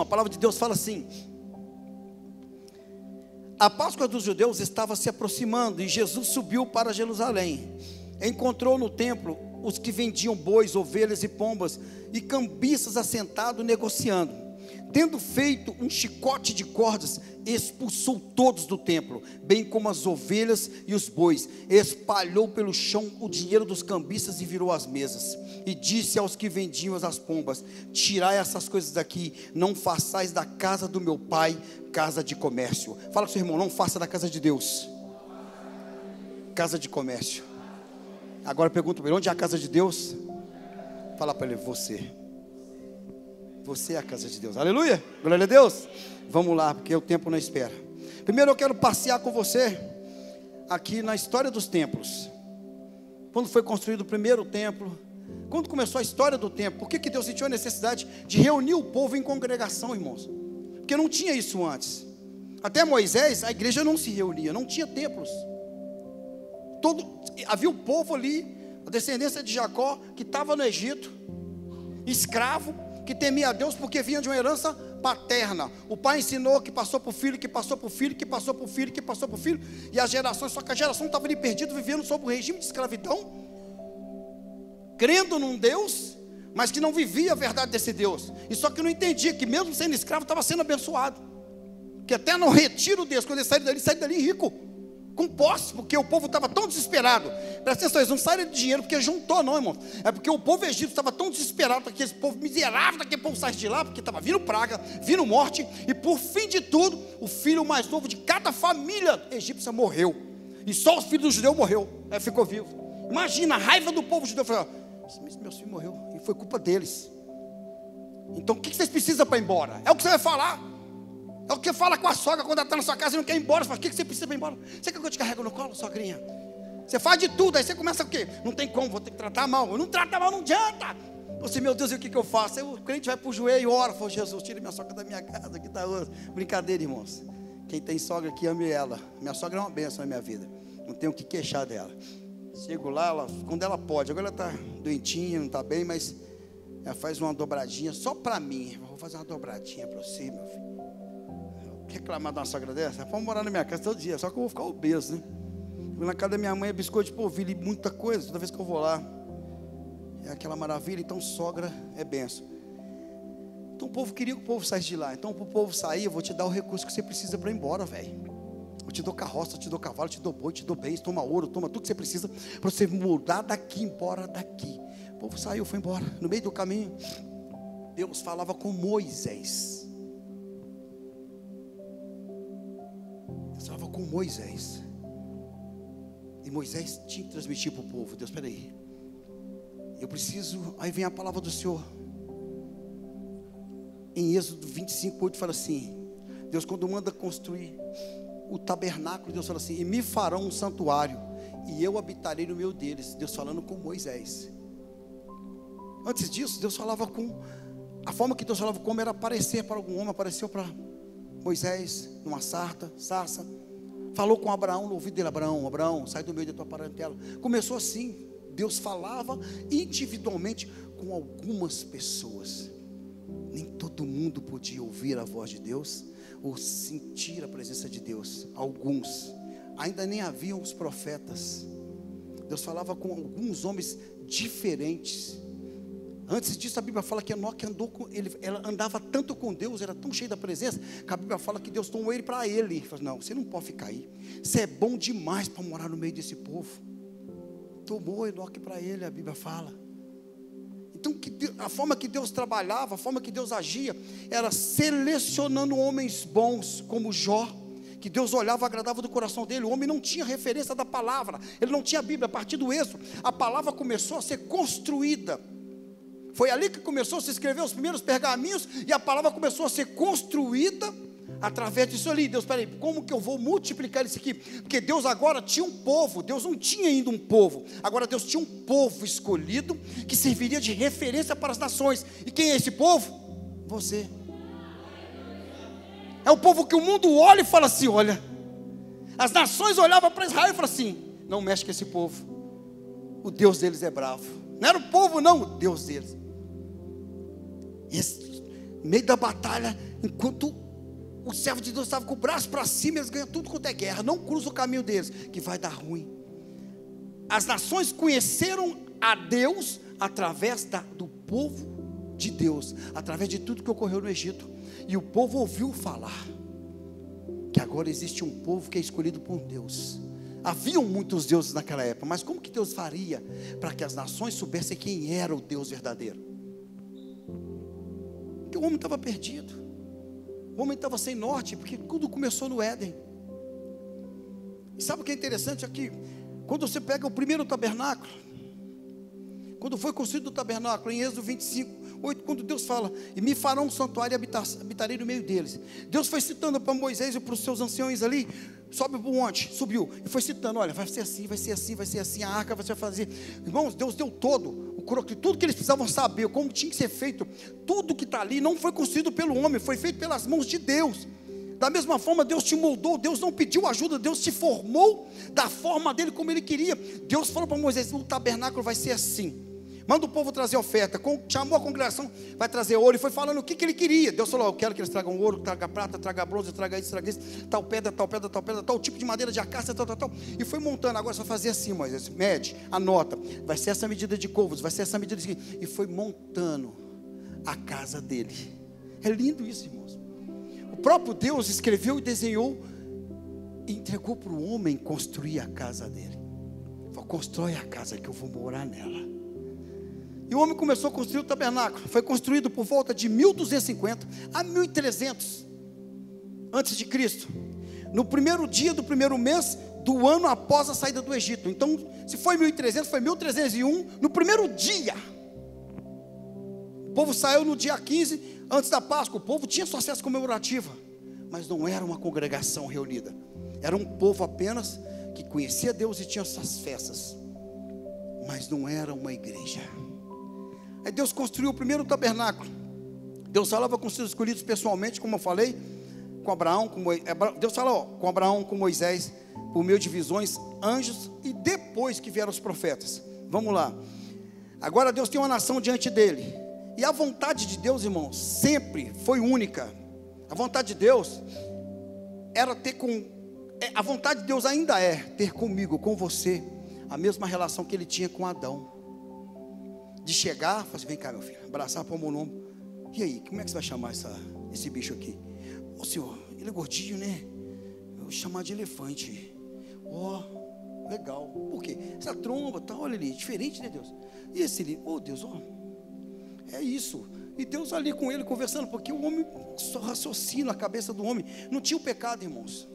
A palavra de Deus fala assim: a Páscoa dos judeus estava se aproximando e Jesus subiu para Jerusalém. Encontrou no templo os que vendiam bois, ovelhas e pombas e cambistas assentados negociando. Tendo feito um chicote de cordas, expulsou todos do templo, bem como as ovelhas e os bois. Espalhou pelo chão o dinheiro dos cambistas e virou as mesas. E disse aos que vendiam as pombas: tirai essas coisas daqui, não façais da casa do meu pai casa de comércio. Fala com seu irmão: não faça da casa de Deus casa de comércio. Agora pergunta para ele: onde é a casa de Deus? Fala para ele: você é a casa de Deus. Aleluia, glória a Deus. Vamos lá, porque o tempo não espera. Primeiro eu quero passear com você aqui na história dos templos. Quando foi construído o primeiro templo, quando começou a história do templo, por que Deus sentiu a necessidade de reunir o povo em congregação, irmãos? Porque não tinha isso antes. Até Moisés, a igreja não se reunia, não tinha templos. Havia o povo ali, a descendência de Jacó, que estava no Egito, escravo, que temia a Deus porque vinha de uma herança paterna. O pai ensinou, que passou para o filho, que passou para o filho, que passou para o filho, que passou para o filho, e as gerações, só que a geração estava ali perdida, vivendo sob o regime de escravidão, crendo num Deus, mas que não vivia a verdade desse Deus, e só que não entendia que mesmo sendo escravo, estava sendo abençoado, que até no retiro deles, quando ele saiu dali rico, com posse, porque o povo estava tão desesperado. Presta atenção, eles não saíram de dinheiro porque juntou, não, irmão. É porque o povo egípcio estava tão desesperado para que esse povo miserável, daquele povo saísse de lá, porque estava vindo praga, vindo morte, e por fim de tudo, o filho mais novo de cada família egípcia morreu, e só os filhos do judeu morreu, ficou vivo. Imagina a raiva do povo judeu. Falou: meu filho morreu, e foi culpa deles. Então o que vocês precisam para ir embora? É o que você vai falar. É o que fala com a sogra quando ela está na sua casa e não quer ir embora. Você fala: o que você precisa para ir embora? Você quer que eu te carrego no colo, sogrinha? Você faz de tudo, aí você começa o quê? Não tem como, vou ter que tratar mal. Eu não trato mal, não adianta. Você: meu Deus, e o que eu faço? Aí o crente vai para o joelho e ora: fala: Jesus, tira minha sogra da minha casa, aqui está outra. Brincadeira, irmãos. Quem tem sogra aqui, ame ela. Minha sogra é uma bênção na minha vida, não tenho o que queixar dela. Chego lá, quando ela pode. Agora ela está doentinha, não está bem, mas ela faz uma dobradinha só para mim. Vou fazer uma dobradinha para você, meu filho. Reclamar de uma sogra dessa? Pode morar na minha casa todo dia, só que eu vou ficar obeso, né? Na casa da minha mãe é biscoito de polvilho e muita coisa, toda vez que eu vou lá é aquela maravilha. Então sogra é benção. Então o povo queria que o povo saísse de lá. Então para o povo sair, eu vou te dar o recurso que você precisa para ir embora, velho. Eu te dou carroça, eu te dou cavalo, eu te dou boi, eu te dou bens, toma ouro, toma tudo que você precisa para você mudar daqui, embora daqui. O povo saiu, foi embora. No meio do caminho, Deus falava com Moisés. Estava com Moisés, e Moisés tinha que transmitir para o povo: Deus, espera aí, eu preciso. Aí vem a palavra do Senhor em Êxodo 25:8, fala assim: Deus, quando manda construir o tabernáculo, Deus fala assim: e me farão um santuário, e eu habitarei no meio deles. Deus falando com Moisés. Antes disso, Deus falava com, a forma que Deus falava como era aparecer para algum homem. Apareceu para Moisés numa sarça, falou com Abraão no ouvido dele: Abraão, sai do meio da tua parentela. Começou assim. Deus falava individualmente com algumas pessoas. Nem todo mundo podia ouvir a voz de Deus ou sentir a presença de Deus. Alguns, ainda nem haviam os profetas. Deus falava com alguns homens diferentes. Antes disso, a Bíblia fala que Enoque ela andava tanto com Deus, era tão cheio da presença, que a Bíblia fala que Deus tomou ele para ele. Ele falou: não, você não pode ficar aí, você é bom demais para morar no meio desse povo. Tomou Enoque para ele, a Bíblia fala. Então a forma que Deus trabalhava, a forma que Deus agia, era selecionando homens bons, como Jó, que Deus olhava, agradava do coração dele. O homem não tinha referência da palavra, ele não tinha a Bíblia. A partir do Êxodo, a palavra começou a ser construída. Foi ali que começou a se escrever os primeiros pergaminhos, e a palavra começou a ser construída através disso ali. Deus, espera aí, como que eu vou multiplicar isso aqui? Porque Deus agora tinha um povo. Deus não tinha ainda um povo, agora Deus tinha um povo escolhido, que serviria de referência para as nações. E quem é esse povo? Você. É o povo que o mundo olha e fala assim: olha, as nações olhavam para Israel e falavam assim: não mexe com esse povo, o Deus deles é bravo. Não era o povo não, o Deus deles. no meio da batalha, enquanto o servo de Deus estava com o braço para cima, eles ganham tudo quanto é guerra. Não cruza o caminho deles, que vai dar ruim. As nações conheceram a Deus através do povo de Deus, através de tudo que ocorreu no Egito. E o povo ouviu falar que agora existe um povo que é escolhido por Deus. Haviam muitos deuses naquela época, mas como que Deus faria para que as nações soubessem quem era o Deus verdadeiro? Porque o homem estava perdido, o homem estava sem norte, porque tudo começou no Éden. E sabe o que é interessante aqui? Quando você pega o primeiro tabernáculo, quando foi construído o tabernáculo, em Êxodo 25, 8, quando Deus fala, e me farão um santuário e habitarei no meio deles. Deus foi citando para Moisés e para os seus anciões ali, sobe para o monte, subiu, e foi citando, olha, vai ser assim, vai ser assim, vai ser assim, a arca vai fazer. Irmãos, Deus deu tudo que eles precisavam saber, como tinha que ser feito. Tudo que está ali não foi construído pelo homem, foi feito pelas mãos de Deus. Da mesma forma, Deus te moldou, Deus não pediu ajuda, Deus te formou da forma dele, como ele queria. Deus falou para Moisés, o tabernáculo vai ser assim, manda o povo trazer oferta, chamou a congregação, vai trazer ouro, e foi falando o que ele queria. Deus falou, eu quero que eles tragam ouro, traga prata, traga bronze, traga isso, tal pedra, tal tipo de madeira de acácia, tal, e foi montando. Agora só fazer assim, Moisés, mede, anota, vai ser essa medida de covos, vai ser essa medida de... E foi montando a casa dele. É lindo isso, irmãos. O próprio Deus escreveu e desenhou e entregou para o homem construir a casa dele. Falou, constrói a casa que eu vou morar nela. E o homem começou a construir o tabernáculo. Foi construído por volta de 1250 a 1300 antes de Cristo, no primeiro dia do primeiro mês do ano após a saída do Egito. Então, se foi 1300, foi 1301, no primeiro dia. O povo saiu no dia 15, antes da Páscoa. O povo tinha sua festa comemorativa, mas não era uma congregação reunida. Era um povo apenas que conhecia Deus e tinha suas festas, mas não era uma igreja. Aí Deus construiu o primeiro tabernáculo. Deus falava com seus escolhidos pessoalmente, como eu falei, com Abraão, Deus falou com Abraão, com Moisés, por meio de visões, anjos, e depois que vieram os profetas. Vamos lá. Agora Deus tem uma nação diante dele, e a vontade de Deus, irmãos, sempre foi única. A vontade de Deus era a vontade de Deus ainda é ter comigo, com você, a mesma relação que ele tinha com Adão. De chegar, falar assim, vem cá meu filho, abraçar, pôr o meu nome. E aí, como é que você vai chamar esse bicho aqui? Ô senhor, ele é gordinho, né? Eu vou chamar de elefante. Legal. Por quê? Essa tromba, tá, olha ali, diferente, né Deus? E esse ali, Deus, é isso. E Deus ali com ele conversando, porque o homem só raciocina a cabeça do homem. Não tinha o pecado, irmãos.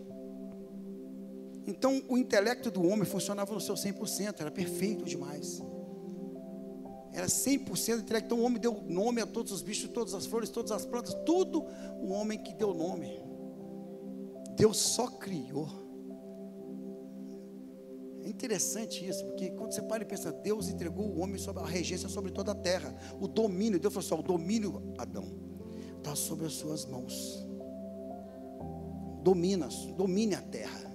Então o intelecto do homem funcionava no seu 100%, era perfeito demais. Era 100% intelecto. Então o homem deu nome a todos os bichos, todas as flores, todas as plantas, tudo o homem que deu nome. Deus só criou. É interessante isso, porque quando você para e pensa, Deus entregou o homem sobre a regência sobre toda a terra, o domínio. Deus falou assim, o domínio, Adão, está sobre as suas mãos. Domine a terra.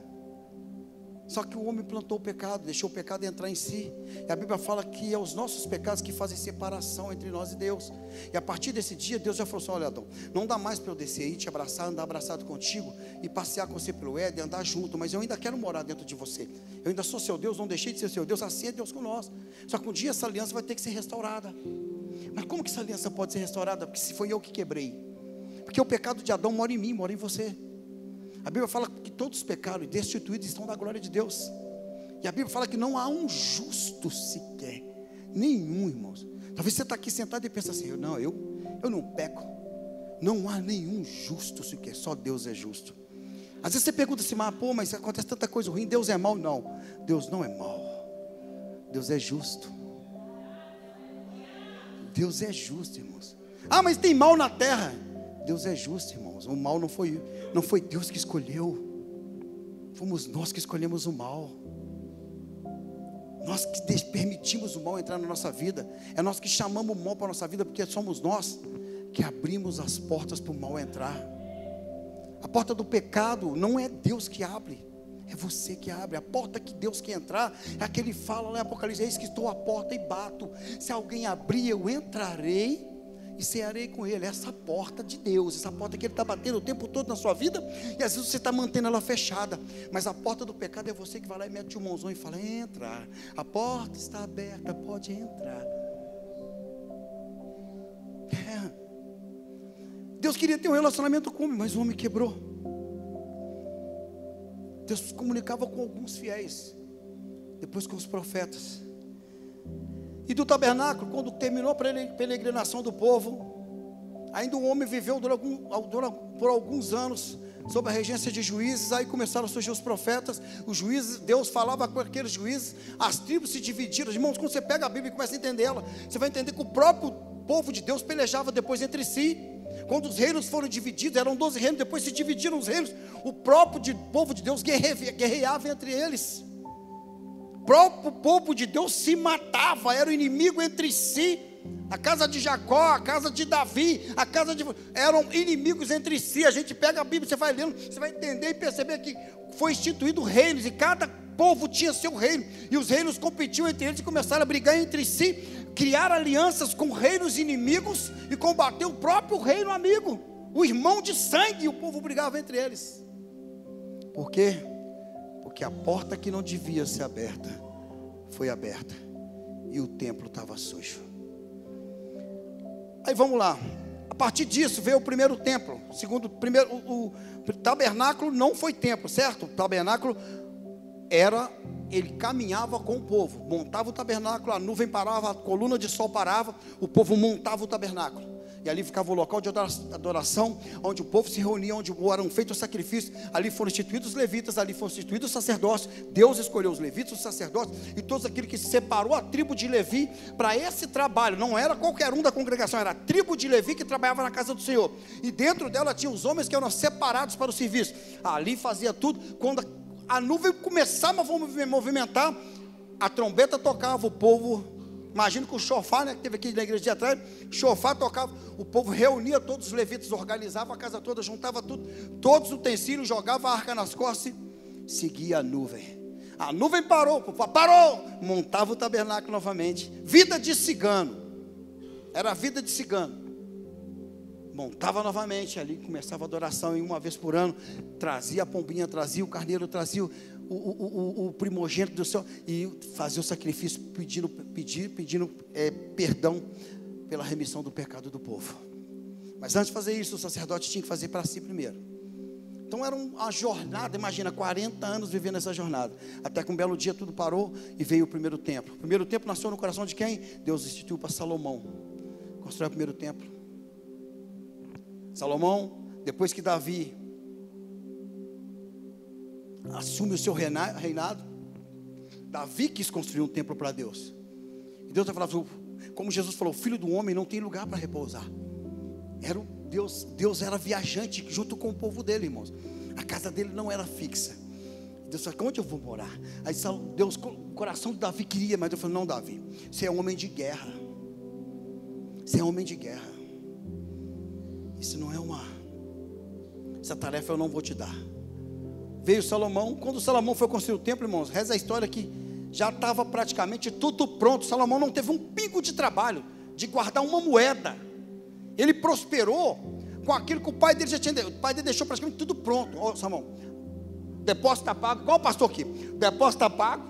Só que o homem plantou o pecado, deixou o pecado entrar em si. E a Bíblia fala que é os nossos pecados que fazem separação entre nós e Deus. E a partir desse dia, Deus já falou assim, olha Adão, não dá mais para eu descer aí, te abraçar, andar abraçado contigo e passear com você pelo Éden, andar junto, mas eu ainda quero morar dentro de você. Eu ainda sou seu Deus, não deixei de ser seu Deus, assim é Deus com nós. Só que um dia essa aliança vai ter que ser restaurada. Mas como que essa aliança pode ser restaurada? Porque se foi eu que quebrei. Porque o pecado de Adão mora em mim, mora em você. A Bíblia fala que todos pecaram e destituídos estão da glória de Deus. E a Bíblia fala que não há um justo sequer, nenhum, irmãos. Talvez você está aqui sentado e pensa assim, eu não peco. Não há nenhum justo sequer, só Deus é justo. Às vezes você pergunta assim, mas acontece tanta coisa ruim, Deus é mau? Não, Deus não é mau. Deus é justo. Deus é justo, irmãos. Mas tem mal na terra. Deus é justo, irmãos. O mal não foi Deus que escolheu. Fomos nós que escolhemos o mal. Nós que permitimos o mal entrar na nossa vida. É nós que chamamos o mal para a nossa vida, porque somos nós que abrimos as portas para o mal entrar. A porta do pecado não é Deus que abre, é você que abre. A porta que Deus quer entrar é a que Ele fala lá em Apocalipse, eis que estou à porta e bato. Se alguém abrir, eu entrarei e cearei com Ele. Essa porta de Deus, essa porta que Ele está batendo o tempo todo na sua vida, e às vezes você está mantendo ela fechada, mas a porta do pecado é você que vai lá e mete o mãozão e fala: entra, a porta está aberta, pode entrar. Deus queria ter um relacionamento com o homem, mas o homem quebrou. Deus se comunicava com alguns fiéis, depois com os profetas. E do tabernáculo, quando terminou a peregrinação do povo, ainda o homem viveu por alguns anos sob a regência de juízes. Aí começaram a surgir os profetas, os juízes. Deus falava com aqueles juízes, as tribos se dividiram. Irmãos, quando você pega a Bíblia e começa a entender ela, você vai entender que o próprio povo de Deus pelejava depois entre si. Quando os reinos foram divididos, eram 12 reinos, depois se dividiram os reinos, o próprio povo de Deus guerreava entre eles. O próprio povo de Deus se matava, era o inimigo entre si. A casa de Jacó, a casa de Davi, eram inimigos entre si. A gente pega a Bíblia, você vai lendo, você vai entender e perceber que foi instituído reinos, e cada povo tinha seu reino, e os reinos competiam entre eles e começaram a brigar entre si, criar alianças com reinos inimigos e combater o próprio reino amigo, o irmão de sangue, e o povo brigava entre eles. Por quê? Porque a porta que não devia ser aberta foi aberta, e o templo estava sujo. Aí vamos lá, a partir disso veio o primeiro templo. O tabernáculo não foi templo, certo? O tabernáculo ele caminhava com o povo, montava o tabernáculo, a nuvem parava, a coluna de sol parava, o povo montava o tabernáculo, e ali ficava o local de adoração, onde o povo se reunia, onde eram feitos os sacrifícios. Ali foram instituídos os levitas, ali foram instituídos os sacerdócios. Deus escolheu os levitas, os sacerdotes e todos aqueles que separou a tribo de Levi para esse trabalho. Não era qualquer um da congregação, era a tribo de Levi que trabalhava na casa do Senhor, e dentro dela tinha os homens que eram separados para o serviço. Ali fazia tudo. Quando a nuvem começava a movimentar, a trombeta tocava, o povo, imagina que o chofar, né, que teve aqui na igreja de atrás, chofar tocava, o povo reunia todos os levitas, organizava a casa toda, juntava tudo, todos os utensílios, jogava a arca nas costas e seguia a nuvem. A nuvem parou, montava o tabernáculo novamente. Vida de cigano, era a vida de cigano. Montava novamente ali, começava a adoração, e uma vez por ano trazia a pombinha, trazia o carneiro, trazia o primogênito do céu, e fazia o sacrifício pedindo perdão pela remissão do pecado do povo. Mas antes de fazer isso, o sacerdote tinha que fazer para si primeiro. Então era uma jornada, imagina, 40 anos vivendo essa jornada, até que um belo dia tudo parou e veio o primeiro templo. O primeiro templo nasceu no coração de quem? Deus instituiu para Salomão construir o primeiro templo. Salomão, depois que Davi assume o seu reinado, Davi quis construir um templo para Deus. E Deus falava, como Jesus falou, o filho do homem não tem lugar para repousar. Deus era viajante junto com o povo dele, irmãos. A casa dele não era fixa. Deus falou, onde eu vou morar? Aí Deus, o coração de Davi queria, mas Deus falou, não, Davi, você é um homem de guerra. Você é um homem de guerra. Isso não é essa tarefa eu não vou te dar. Veio Salomão. Quando Salomão foi construir o templo, irmãos, reza a história que já estava praticamente tudo pronto. Salomão não teve um pingo de trabalho de guardar uma moeda. Ele prosperou com aquilo que o pai dele já tinha. O pai dele deixou praticamente tudo pronto. Ó, Salomão, o depósito está pago. Igual o pastor aqui, o depósito está pago,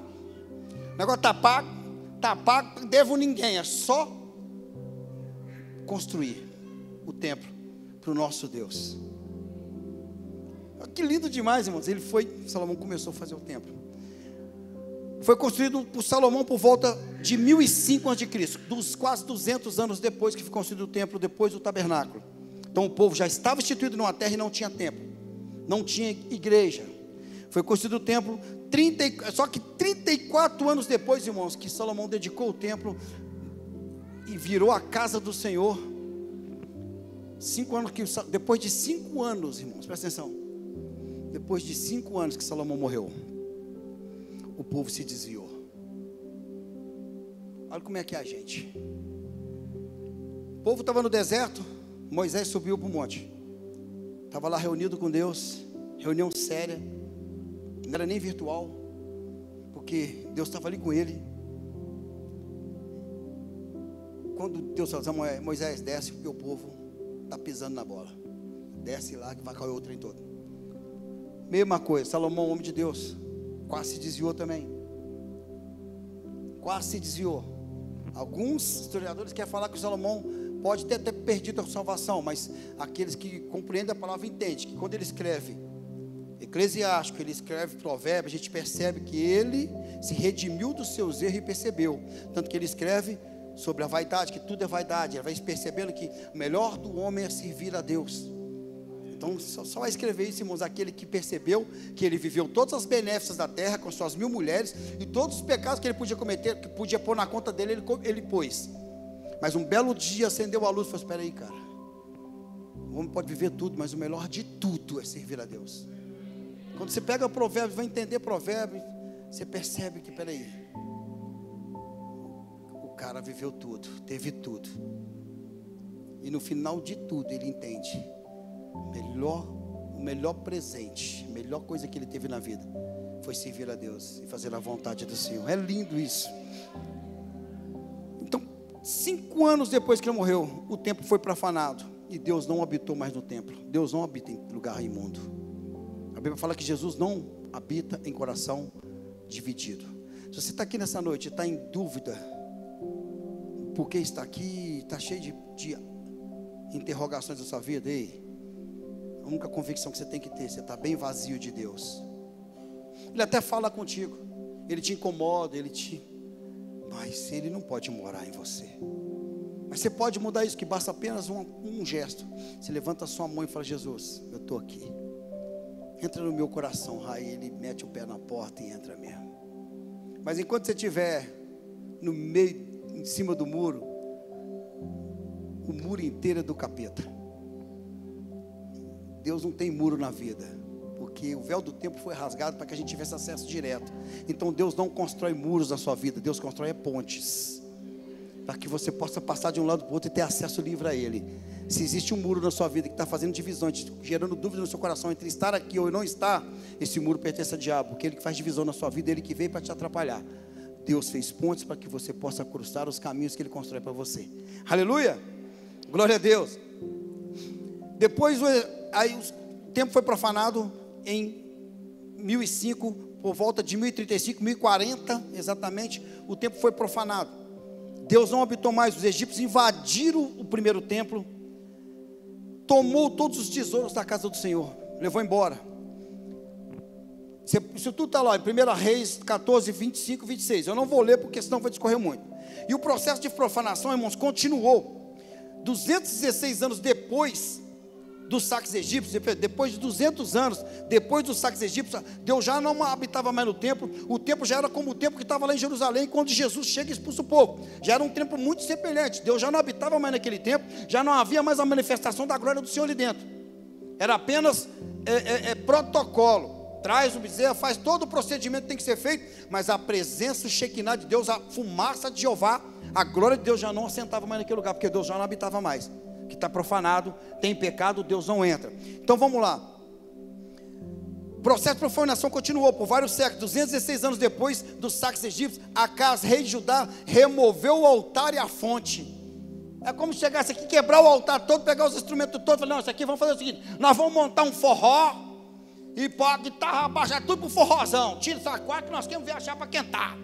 o negócio está pago, não devo ninguém, é só construir o templo para o nosso Deus. Que lindo demais, irmãos. Salomão começou a fazer o templo. Foi construído por Salomão por volta de 1005 a.C., quase 200 anos depois que foi construído o templo, depois do tabernáculo. Então o povo já estava instituído numa terra e não tinha templo, não tinha igreja. Foi construído o templo, só que 34 anos depois, irmãos, que Salomão dedicou o templo e virou a casa do Senhor. Depois de 5 anos, irmãos, presta atenção. Depois de 5 anos que Salomão morreu, o povo se desviou. Olha como é que é a gente. O povo estava no deserto, Moisés subiu para o monte. Estava lá reunido com Deus, reunião séria, não era nem virtual, porque Deus estava ali com ele. quando Deus fala, Moisés, desce porque o povo está pisando na bola. Desce lá que vai cair o trem todo. Mesma coisa, Salomão, homem de Deus, quase se desviou também. Quase se desviou. Alguns historiadores querem falar que o Salomão pode ter até perdido a salvação, mas aqueles que compreendem a palavra entendem que quando ele escreve Eclesiástico, ele escreve Provérbios, a gente percebe que ele se redimiu dos seus erros e percebeu, tanto que ele escreve sobre a vaidade, que tudo é vaidade. Ele vai percebendo que o melhor do homem é servir a Deus. Então só vai escrever isso, irmãos, aquele que percebeu que ele viveu todas as benéficas da terra com suas 1000 mulheres, e todos os pecados que ele podia cometer, que podia pôr na conta dele, ele pôs. Mas um belo dia acendeu a luz e falou: espera aí, cara, o homem pode viver tudo, mas o melhor de tudo é servir a Deus. Quando você pega Provérbios, vai entender Provérbios, você percebe que, espera aí, o cara viveu tudo, teve tudo, e no final de tudo ele entende: o melhor presente, a melhor coisa que ele teve na vida foi servir a Deus e fazer a vontade do Senhor. É lindo isso. Então, 5 anos depois que ele morreu, o templo foi profanado e Deus não habitou mais no templo. Deus não habita em lugar imundo. A Bíblia fala que Jesus não habita em coração dividido. Se você está aqui nessa noite e está em dúvida porque está aqui, está cheio de interrogações da sua vida, a única convicção que você tem que ter: você está bem vazio de Deus. Ele até fala contigo, ele te incomoda, mas ele não pode morar em você. Mas você pode mudar isso, que basta apenas um gesto. Você levanta a sua mão e fala: Jesus, eu estou aqui, entra no meu coração. Aí ele mete o pé na porta e entra mesmo. Mas enquanto você estiver no meio, em cima do muro, o muro inteiro é do capeta. Deus não tem muro na vida, porque o véu do templo foi rasgado para que a gente tivesse acesso direto. Então Deus não constrói muros na sua vida, Deus constrói pontes, para que você possa passar de um lado para o outro e ter acesso livre a Ele. Se existe um muro na sua vida que está fazendo divisões, gerando dúvida no seu coração entre estar aqui ou não estar, esse muro pertence ao diabo, porque ele que faz divisão na sua vida, ele que veio para te atrapalhar. Deus fez pontes para que você possa cruzar os caminhos que Ele constrói para você. Aleluia, glória a Deus. Depois aí o templo foi profanado em 1005, por volta de 1035, 1040 exatamente, o templo foi profanado. Deus não habitou mais. Os egípcios invadiram o primeiro templo, tomou todos os tesouros da casa do Senhor, levou embora. Isso tudo está lá em 1 Reis 14, 25, 26. Eu não vou ler porque senão vai discorrer muito. E o processo de profanação, irmãos, continuou 216 anos depois dos saques egípcios. Depois de 200 anos depois dos saques egípcios, Deus já não habitava mais no templo. O templo já era como o templo que estava lá em Jerusalém quando Jesus chega e expulsa o povo. Já era um templo muito semelhante. Deus já não habitava mais naquele templo, já não havia mais a manifestação da glória do Senhor ali dentro. Era apenas protocolo. Traz o bezerro, faz todo o procedimento que tem que ser feito, mas a presença, o Shekinah de Deus, a fumaça de Jeová, a glória de Deus já não assentava mais naquele lugar, porque Deus já não habitava mais. Que está profanado, tem pecado, Deus não entra. Então vamos lá. O processo de profanação continuou por vários séculos. 216 anos depois dos saques egípcios, Acaz, rei de Judá, removeu o altar e a fonte. É como se chegasse aqui, quebrar o altar todo, pegar os instrumentos todos, falar: não, isso aqui vamos fazer o seguinte, nós vamos montar um forró, e para a guitarra baixar tudo para o forrozão. Tira essa quadra que nós queremos viajar para quentar.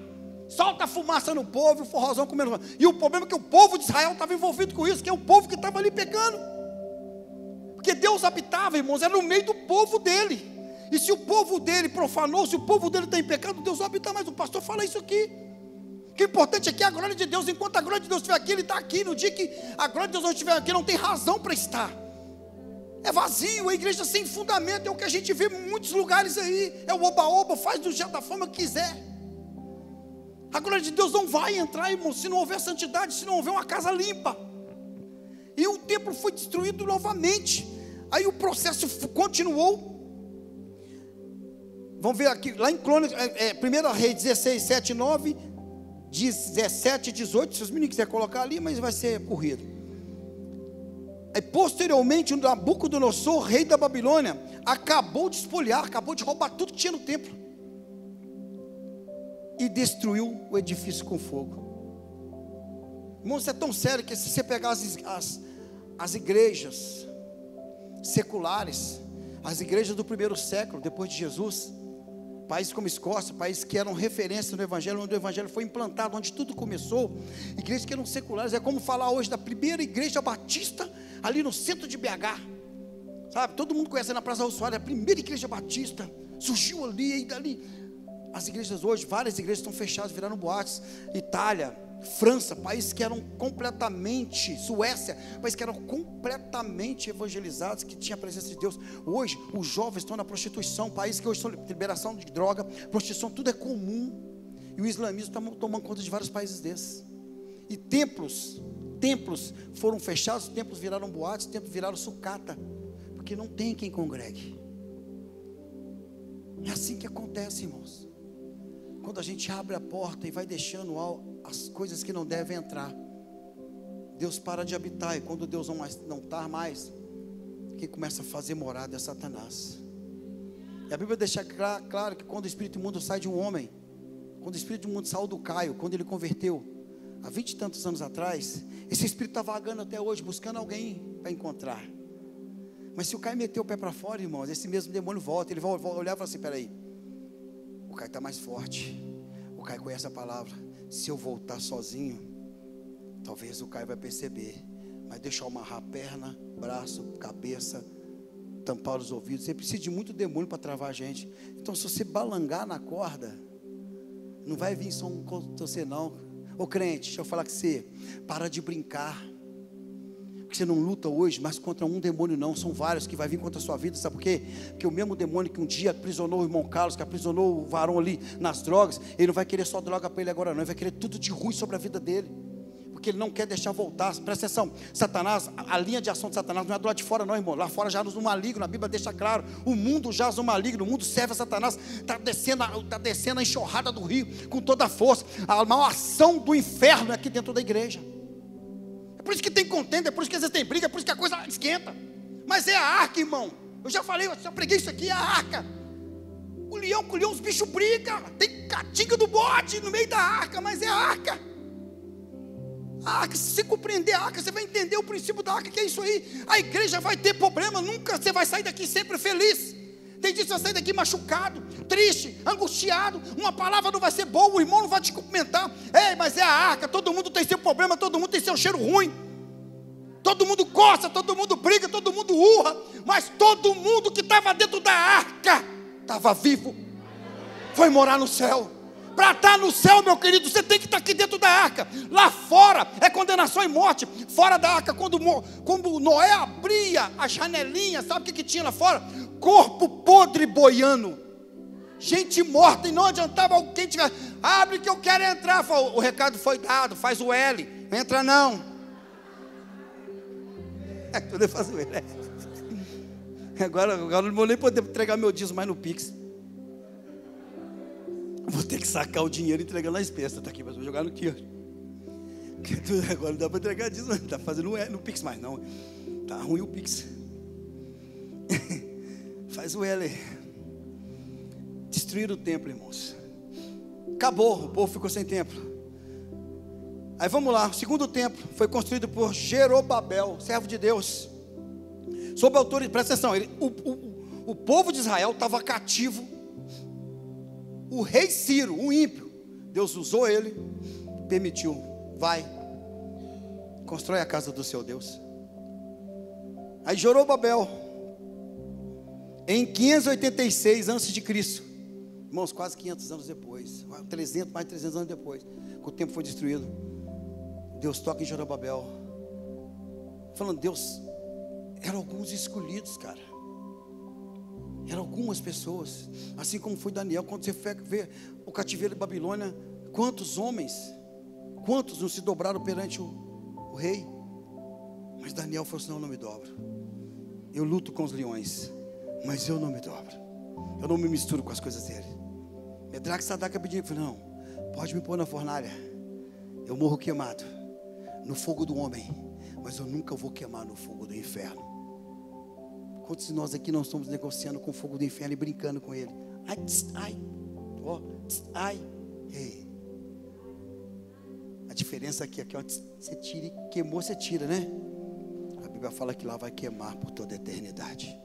Solta a fumaça no povo e o forrozão comendo. E o problema é que o povo de Israel estava envolvido com isso, que é o povo que estava ali pecando. Porque Deus habitava, irmãos, era no meio do povo dele. E se o povo dele profanou, se o povo dele está em pecado, Deus não habita mais. O pastor fala isso aqui. Que o importante aqui é a glória de Deus. Enquanto a glória de Deus estiver aqui, Ele está aqui. No dia que a glória de Deus não estiver aqui, não tem razão para estar. É vazio, a igreja sem fundamento. É o que a gente vê em muitos lugares aí. É o oba-oba, faz do jeito da forma que quiser. A glória de Deus não vai entrar, irmão, se não houver santidade, se não houver uma casa limpa. E o templo foi destruído novamente. Aí o processo continuou. Vamos ver aqui, lá em Crônicas, 1 Reis 16, 7, 9, 17, 18. Se os meninos quiserem colocar ali, mas vai ser corrido. Aí, posteriormente, o Nabucodonosor, rei da Babilônia, acabou de espoliar, acabou de roubar tudo que tinha no templo. E destruiu o edifício com fogo. Irmão, isso é tão sério que se você pegar as igrejas seculares, as igrejas do primeiro século, depois de Jesus, países como Escócia, países que eram referência no Evangelho, onde o Evangelho foi implantado, onde tudo começou, igrejas que eram seculares, é como falar hoje da primeira igreja batista, ali no centro de BH, sabe, todo mundo conhece na Praça Rosso Soares, a primeira igreja batista, surgiu ali, e dali, as igrejas hoje, várias igrejas estão fechadas, viraram boates, Itália, França, países que eram completamente, Suécia, países que eram completamente evangelizados, que tinha a presença de Deus. Hoje, os jovens estão na prostituição, países que hoje são liberação de droga, prostituição, tudo é comum. E o islamismo está tomando conta de vários países desses. E templos foram fechados, templos viraram boates, templos viraram sucata, porque não tem quem congregue. É assim que acontece, irmãos. Quando a gente abre a porta e vai deixando as coisas que não devem entrar, Deus para de habitar. E quando Deus não está mais, quem começa a fazer morada é Satanás. E a Bíblia deixa claro que quando o espírito imundo sai de um homem, quando o espírito imundo saiu do Caio, quando ele converteu, há 20 e tantos anos atrás, esse espírito está vagando até hoje, buscando alguém para encontrar. Mas se o Caio meteu o pé para fora, irmãos, esse mesmo demônio volta, ele vai olhar e fala assim: peraí, o Caio está mais forte, o Caio conhece a palavra, se eu voltar sozinho, talvez o Caio vai perceber, mas deixa eu amarrar a perna, braço, cabeça, tampar os ouvidos. Você precisa de muito demônio para travar a gente. Então, se você balangar na corda, não vai vir só você não. Ô crente, deixa eu falar com você, para de brincar, porque você não luta hoje mais contra um demônio não, são vários que vai vir contra a sua vida. Sabe por quê? Porque o mesmo demônio que um dia aprisionou o irmão Carlos, que aprisionou o varão ali nas drogas, ele não vai querer só droga para ele agora não, ele vai querer tudo de ruim sobre a vida dele, porque ele não quer deixar voltar. Presta atenção, Satanás, a linha de ação de Satanás não é do lado de fora não, irmão, lá fora já no maligno, a Bíblia deixa claro, o mundo jaz no maligno, o mundo serve a Satanás, está descendo a enxurrada do rio, com toda a força, a maior ação do inferno é aqui dentro da igreja. É por isso que tem contenda, é por isso que às vezes tem briga, é por isso que a coisa esquenta, mas é a arca, irmão, eu já falei, eu já preguei isso aqui, é a arca, o leão com o leão, os bichos brigam, tem catinga do bode no meio da arca, mas é a arca. A arca, se você compreender a arca, você vai entender o princípio da arca, que é isso aí. A igreja vai ter problema, nunca você vai sair daqui sempre feliz. Tem dia que você vai sair daqui machucado, triste, angustiado, uma palavra não vai ser boa, o irmão não vai te cumprimentar. Ei, mas é a arca, todo mundo tem seu problema, todo mundo tem seu cheiro ruim, todo mundo gosta, todo mundo briga, todo mundo urra, mas todo mundo que estava dentro da arca estava vivo, foi morar no céu. Para estar no céu, meu querido, você tem que estar aqui dentro da arca. Lá fora é condenação e morte. Fora da arca, quando Noé abria a janelinha, sabe o que tinha lá fora? Corpo podre boiando, gente morta, e não adiantava alguém tiver, abre que eu quero entrar. O recado foi dado, faz o L, não entra não. Tudo faz o L. Agora não vou nem poder entregar meu dízimo mais no Pix. Vou ter que sacar o dinheiro e entregar na espécie. Tá aqui, mas vou jogar no aqui. Agora não dá para entregar disso, não está fazendo no Pix mais não. Tá ruim o Pix. Faz o L. Destruir o templo, irmãos. Acabou, o povo ficou sem templo. Aí vamos lá, o segundo templo foi construído por Jerobabel, servo de Deus, sob a autoridade, presta atenção, o povo de Israel estava cativo. O rei Ciro, o ímpio, Deus usou ele, permitiu, vai, constrói a casa do seu Deus. Aí Zorobabel, em 586 a.C., irmãos, quase 500 anos depois, mais de 300 anos depois, que o templo foi destruído, Deus toca em Zorobabel, falando, Deus, eram alguns escolhidos, cara. Eram algumas pessoas, assim como foi Daniel, quando você vê o cativeiro de Babilônia, quantos homens, quantos não se dobraram perante o rei, mas Daniel falou assim, não me dobro, eu luto com os leões, mas eu não me dobro, eu não me misturo com as coisas dele. Medraque, Sadraque e Abednego falou, não, pode me pôr na fornalha, eu morro queimado no fogo do homem, mas eu nunca vou queimar no fogo do inferno. Quantos de nós aqui não estamos negociando com o fogo do inferno e brincando com ele? Ai, ei. A diferença aqui é que onde você tira, queimou, você tira, né? A Bíblia fala que lá vai queimar por toda a eternidade.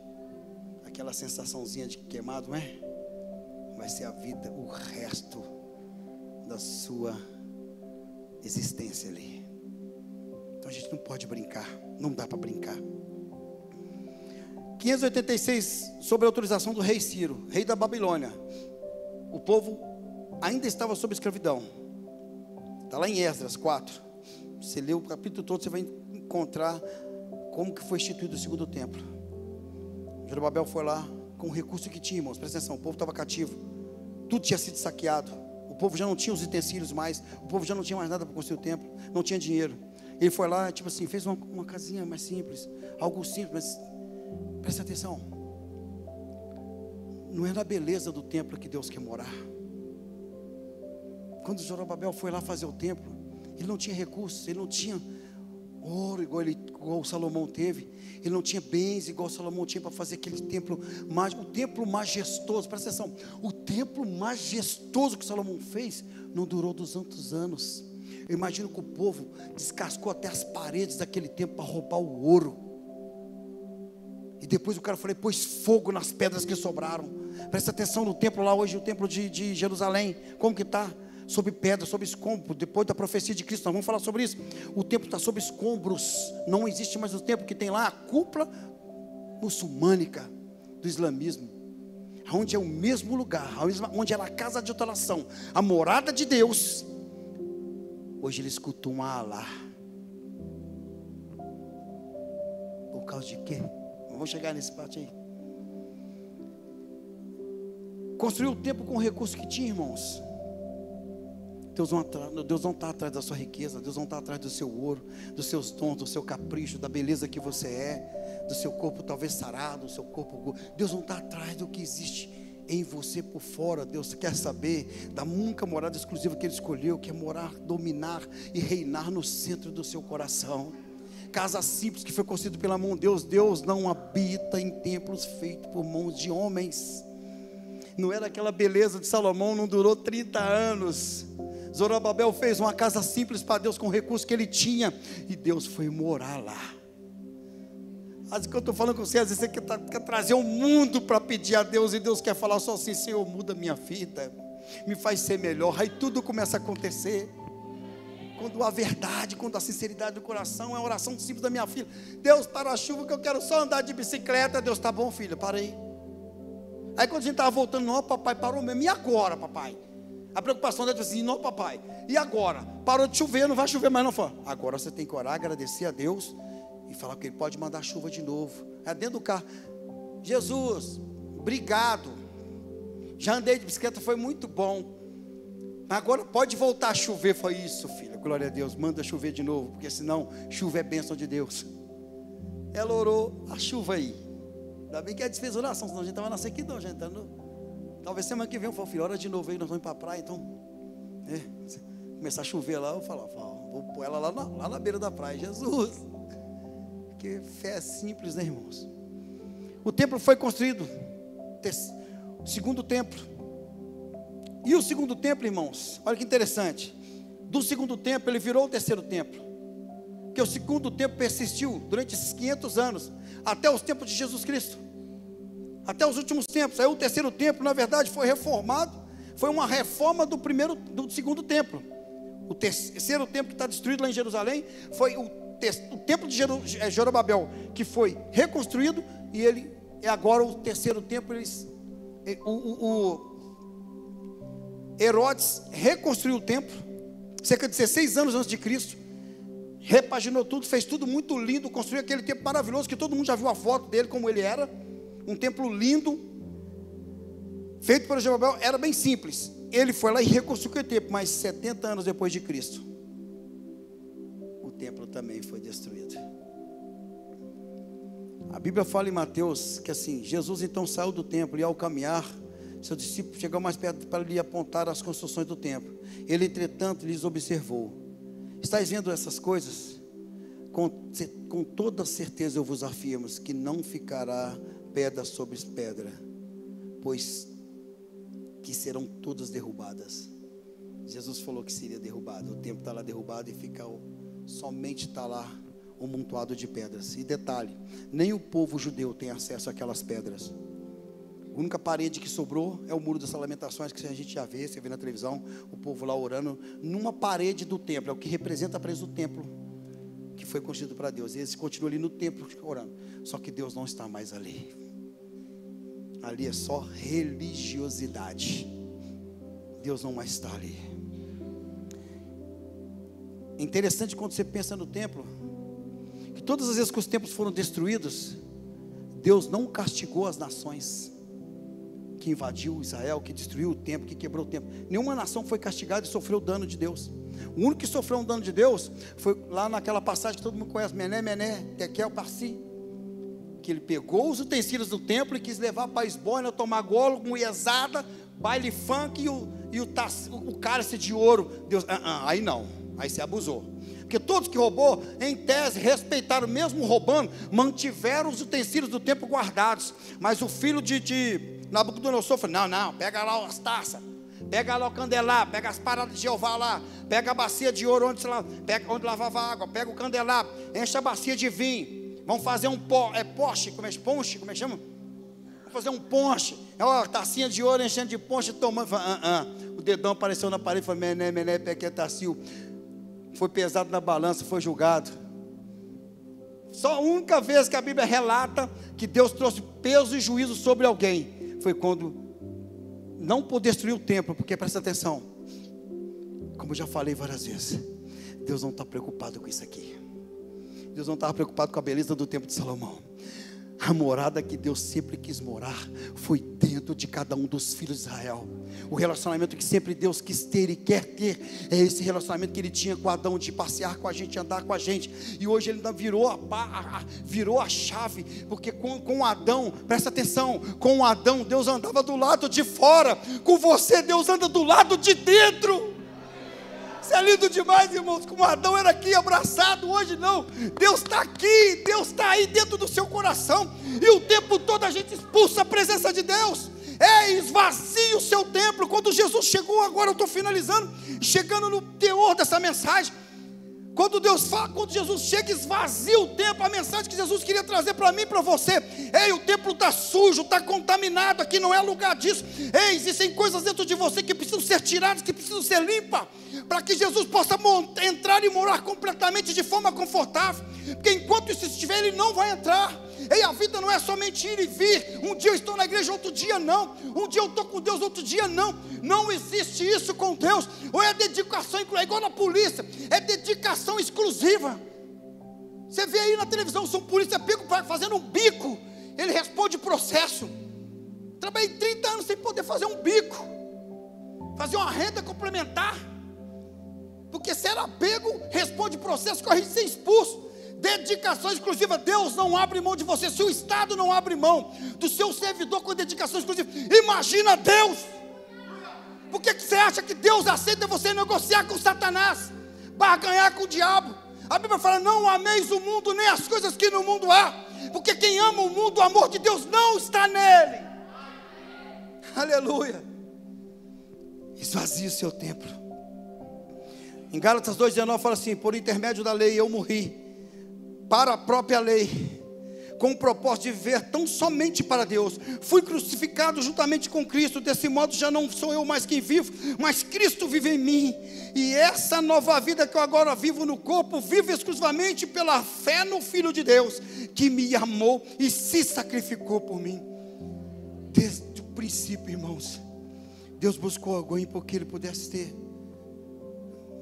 Aquela sensaçãozinha de queimado, não é? Vai ser a vida, o resto da sua existência ali. Então a gente não pode brincar, não dá para brincar. 586, sobre a autorização do rei Ciro, rei da Babilônia. O povo ainda estava sob escravidão. Está lá em Esdras 4. Você lê o capítulo todo, você vai encontrar como que foi instituído o segundo templo. Zorobabel foi lá com o recurso que tinha, irmãos. Presta atenção, o povo estava cativo. Tudo tinha sido saqueado. O povo já não tinha os utensílios mais. O povo já não tinha mais nada para construir o templo. Não tinha dinheiro. Ele foi lá, tipo assim, fez uma casinha mais simples. Algo simples, mas presta atenção. Não é na beleza do templo que Deus quer morar. Quando Zorobabel foi lá fazer o templo, ele não tinha recursos, ele não tinha ouro igual Salomão teve, ele não tinha bens igual Salomão tinha para fazer aquele templo, o templo majestoso. Presta atenção, o templo majestoso que Salomão fez não durou 200 anos. Eu imagino que o povo descascou até as paredes daquele templo para roubar o ouro, e depois o cara falou, pôs fogo nas pedras que sobraram. Presta atenção no templo lá hoje, o templo de Jerusalém, como que está? Sob pedra, sob escombro. Depois da profecia de Cristo, nós vamos falar sobre isso. O templo está sob escombros. Não existe mais o templo que tem lá a cúpula muçulmânica do islamismo, onde é o mesmo lugar, onde era a casa de adoração, a morada de Deus. Hoje eles cultuam a Alá. Por causa de quê? Vamos chegar nesse parte aí. Construiu o templo com o recurso que tinha, irmãos. Deus não está atrás da sua riqueza, Deus não está atrás do seu ouro, dos seus dons, do seu capricho, da beleza que você é, do seu corpo talvez sarado, do seu corpo. Deus não está atrás do que existe em você por fora. Deus quer saber da única morada exclusiva que Ele escolheu, que é morar, dominar e reinar no centro do seu coração. Casa simples que foi construída pela mão de Deus. Deus não habita em templos feitos por mãos de homens. Não era aquela beleza de Salomão, não durou 30 anos. Zorobabel fez uma casa simples para Deus com o recurso que ele tinha, e Deus foi morar lá. Às vezes que eu estou falando com você, às vezes você quer trazer o mundo para pedir a Deus, e Deus quer falar só assim, Senhor, muda minha vida, me faz ser melhor. Aí tudo começa a acontecer. Quando a verdade, quando a sinceridade do coração, é a oração simples da minha filha. Deus, para a chuva que eu quero só andar de bicicleta. Deus, tá bom, filha, para aí. Aí quando a gente estava voltando, não, papai, parou mesmo. E agora, papai? A preocupação dele assim, não, papai, e agora? Parou de chover, não vai chover mais não. Fala, agora você tem que orar, agradecer a Deus e falar que Ele pode mandar chuva de novo. É dentro do carro. Jesus, obrigado. Já andei de bicicleta, foi muito bom. Agora pode voltar a chover. Foi isso, filha, glória a Deus, manda chover de novo, porque senão chuva é bênção de Deus. Ela orou, a chuva aí. Ainda bem que ela desfez oração, senão a gente estava na sequidão, já entrando. Talvez semana que vem eu falo, filho, ora de novo aí, nós vamos para a praia, então, começar a chover lá, eu falo, vou pôr ela lá na beira da praia, Jesus, que fé simples, né, irmãos? O templo foi construído, o segundo templo, e o segundo templo, irmãos, olha que interessante, do segundo templo ele virou o terceiro templo, porque o segundo templo persistiu durante esses 500 anos, até os tempos de Jesus Cristo, até os últimos tempos. Aí o terceiro templo, na verdade, foi reformado. Foi uma reforma do segundo templo. O terceiro templo que está destruído lá em Jerusalém foi o templo de Zorobabel, que foi reconstruído, e ele é agora o terceiro templo. Herodes reconstruiu o templo cerca de 16 anos antes de Cristo, repaginou tudo, fez tudo muito lindo, construiu aquele templo maravilhoso que todo mundo já viu a foto dele como ele era. Um templo lindo, feito por Zorobabel. Era bem simples. Ele foi lá e reconstruiu o templo, mas 70 anos depois de Cristo, o templo também foi destruído. A Bíblia fala em Mateus que assim, Jesus então saiu do templo, e ao caminhar, seu discípulo chegou mais perto para lhe apontar as construções do templo. Ele, entretanto, lhes observou: estáis vendo essas coisas? Com toda certeza eu vos afirmo que não ficará pedra sobre pedra, pois que serão todas derrubadas. Jesus falou que seria derrubado. O templo está lá derrubado e fica somente está lá um amontoado de pedras. E detalhe, nem o povo judeu tem acesso àquelas pedras. A única parede que sobrou é o muro das lamentações, que a gente já vê, você vê na televisão, o povo lá orando, numa parede do templo, é o que representa a parede do templo, que foi construído para Deus. E eles continuam ali no templo orando, só que Deus não está mais ali. Ali é só religiosidade. Deus não mais está ali. É interessante quando você pensa no templo, que todas as vezes que os templos foram destruídos, Deus não castigou as nações que invadiu Israel, que destruiu o templo, que quebrou o templo. Nenhuma nação foi castigada e sofreu dano de Deus. O único que sofreu um dano de Deus foi lá naquela passagem que todo mundo conhece, Mené, Mené, Tekel, Parsi, que ele pegou os utensílios do templo e quis levar para Esbórnia, tomar golo, mulherzada, baile funk e o cálice de ouro. Deus, aí não, aí se abusou. Porque todos que roubou, em tese, respeitaram, mesmo roubando, mantiveram os utensílios do templo guardados. Mas o filho de Nabucodonosor falou, não, pega lá as taças, pega lá o candelabro, pega as paradas de Jeová lá, pega a bacia de ouro onde lavava água, pega o candelabro, enche a bacia de vinho, vamos fazer um ponche, como é que chama? Vamos fazer um ponche, tacinha de ouro enchendo de ponche, tomando, o dedão apareceu na parede, falou, mené, pequetacil, foi pesado na balança, foi julgado. Só a única vez que a Bíblia relata que Deus trouxe peso e juízo sobre alguém foi quando não por destruir o templo, porque presta atenção, como eu já falei várias vezes, Deus não está preocupado com isso aqui. Deus não estava preocupado com a beleza do templo de Salomão. A morada que Deus sempre quis morar foi dentro de cada um dos filhos de Israel. O relacionamento que sempre Deus quis ter e quer ter é esse relacionamento que Ele tinha com Adão, de passear com a gente, andar com a gente. E hoje Ele ainda virou a chave, porque com Adão, presta atenção, com Adão Deus andava do lado de fora, com você Deus anda do lado de dentro. Isso é lindo demais, irmãos. Como Adão era aqui abraçado, hoje não. Deus está aqui, Deus está aí dentro do seu coração. E o tempo todo a gente expulsa a presença de Deus. Esvazie o seu templo. Quando Jesus chegou, agora eu estou finalizando, chegando no teor dessa mensagem. Quando Jesus chega, esvazia o templo. A mensagem que Jesus queria trazer para mim e para você: o templo está sujo, está contaminado, aqui não é lugar disso. Existem coisas dentro de você que precisam ser tiradas, que precisam ser limpas, para que Jesus possa entrar e morar completamente de forma confortável. Porque enquanto isso estiver, Ele não vai entrar. A vida não é somente ir e vir. Um dia eu estou na igreja, outro dia não. Um dia eu estou com Deus, outro dia não. Não existe isso com Deus. Ou é dedicação, é igual na polícia, é dedicação exclusiva. Você vê aí na televisão, se um polícia pego fazendo um bico, ele responde processo. Trabalhei 30 anos sem poder fazer um bico, fazer uma renda complementar, porque se era pego, responde processo, corre de ser expulso. Dedicação exclusiva. Deus não abre mão de você. Se o Estado não abre mão do seu servidor com dedicação exclusiva, imagina Deus. Por que você acha que Deus aceita você negociar com Satanás, barganhar com o diabo? A Bíblia fala: não ameis o mundo, nem as coisas que no mundo há, porque quem ama o mundo, o amor de Deus não está nele. Aleluia. Esvazie o seu templo. Em Gálatas 2,19 fala assim: por intermédio da lei eu morri para a própria lei, com o propósito de viver tão somente para Deus. Fui crucificado juntamente com Cristo. Desse modo já não sou eu mais quem vivo, mas Cristo vive em mim. E essa nova vida que eu agora vivo no corpo, vivo exclusivamente pela fé no Filho de Deus, que me amou e se sacrificou por mim. Desde o princípio, irmãos, Deus buscou alguém porque Ele pudesse ter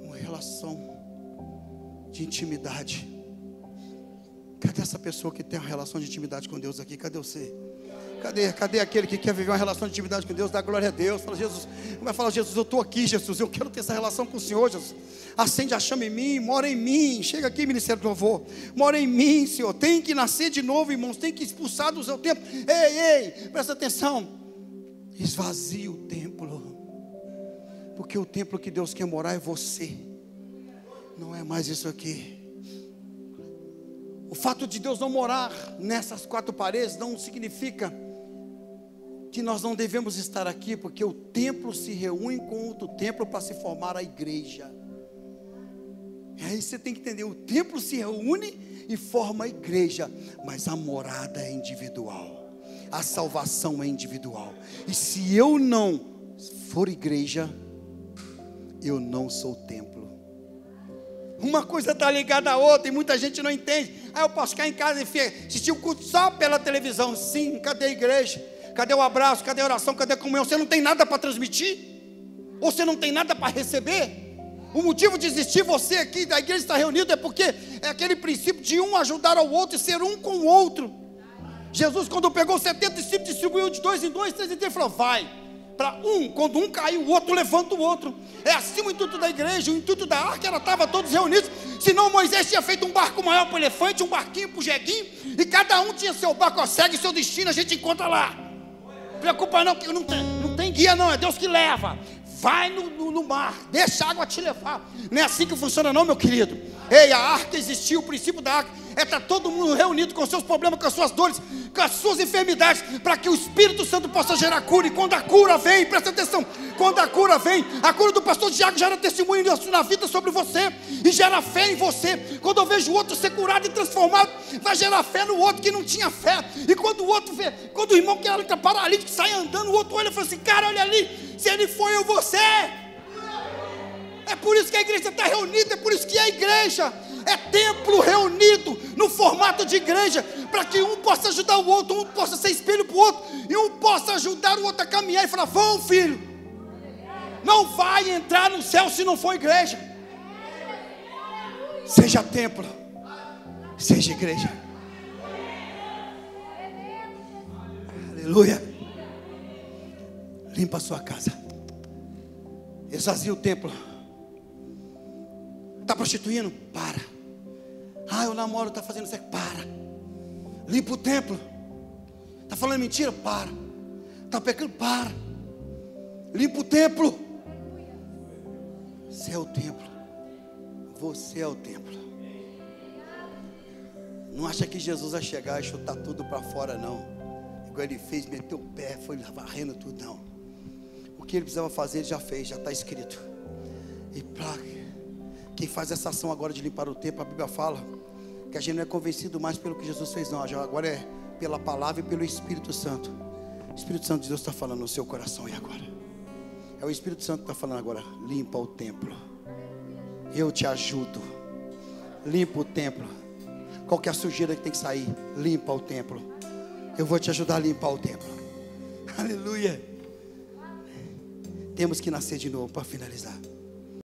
uma relação de intimidade. Cadê essa pessoa que tem uma relação de intimidade com Deus aqui? Cadê você? Cadê aquele que quer viver uma relação de intimidade com Deus? Dá glória a Deus. Fala: Jesus, vai falar: Jesus, eu estou aqui, Jesus, eu quero ter essa relação com o Senhor, Jesus. Acende a chama em mim, mora em mim. Chega aqui, ministério do louvor, mora em mim, Senhor. Tem que nascer de novo, irmãos. Tem que expulsar do seu tempo. Ei, presta atenção. Esvazie o templo, porque o templo que Deus quer morar é você, não é mais isso aqui. O fato de Deus não morar nessas quatro paredes não significa que nós não devemos estar aqui, porque o templo se reúne com outro templo para se formar a igreja. E aí você tem que entender, o templo se reúne e forma a igreja, mas a morada é individual, a salvação é individual. E se eu não for igreja, eu não sou templo. Uma coisa está ligada à outra e muita gente não entende. Eu posso ficar em casa e assistir o culto só pela televisão. Sim, cadê a igreja? Cadê o abraço? Cadê a oração? Cadê a comunhão? Você não tem nada para transmitir? Ou você não tem nada para receber? O motivo de existir você aqui, da igreja estar reunida, é porque é aquele princípio de um ajudar ao outro e ser um com o outro. Jesus, quando pegou 70 discípulos, distribuiu de 2 em 2, 3 em 3, falou, vai. Para um, quando um caiu, o outro levanta o outro. É assim o intuito da igreja, o intuito da arca, ela estava todos reunidos. Senão Moisés tinha feito um barco maior para o elefante, um barquinho para o jeguinho, e cada um tinha seu barco, segue seu destino, a gente encontra lá. Não preocupa não, porque não tem guia não, é Deus que leva. Vai no mar, deixa a água te levar. Não é assim que funciona não, meu querido. Ei, a arca existiu, o princípio da arca é estar todo mundo reunido com os seus problemas, com as suas dores, com as suas enfermidades, para que o Espírito Santo possa gerar cura. E quando a cura vem, presta atenção, quando a cura vem, a cura do pastor Tiago gera testemunho na vida sobre você, e gera fé em você. Quando eu vejo o outro ser curado e transformado, vai gerar fé no outro que não tinha fé. E quando o outro vê, quando o irmão que era paralítico sai andando, o outro olha e fala assim, cara, olha ali, se ele foi, eu vou ser. É por isso que a igreja está reunida, é por isso que a igreja é templo reunido no formato de igreja, para que um possa ajudar o outro, um possa ser espelho para o outro, e um possa ajudar o outro a caminhar e falar, vão filho, não vai entrar no céu se não for igreja. Seja templo, seja igreja. Aleluia. Limpa a sua casa, esvazia o templo. Está prostituindo? Para. Eu namoro, está fazendo sexo? Para. Limpa o templo. Está falando mentira? Para. Está pecando? Para. Limpa o templo. Você é o templo. Você é o templo. Não acha que Jesus vai chegar e chutar tudo para fora, não. Igual ele fez, meteu o pé, foi varrendo tudo, não. O que ele precisava fazer, ele já fez, já está escrito. E quem faz essa ação agora de limpar o templo, a Bíblia fala que a gente não é convencido mais pelo que Jesus fez, não. Agora é pela palavra e pelo Espírito Santo. O Espírito Santo de Deus está falando no seu coração e agora. É o Espírito Santo que está falando agora. Limpa o templo. Eu te ajudo. Limpa o templo. Qualquer sujeira que tem que sair, limpa o templo. Eu vou te ajudar a limpar o templo. Aleluia. Temos que nascer de novo para finalizar.